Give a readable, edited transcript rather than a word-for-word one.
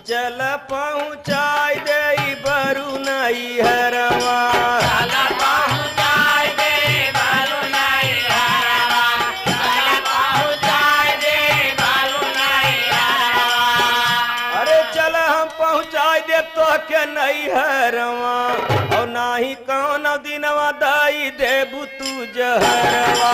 चल पहुँचाई दे बरू नई हरवा। अरे चल हम पहुँचाई दे तो के नई हरवा और नाही कौन दिनवा दाई देबू तू जहरवा।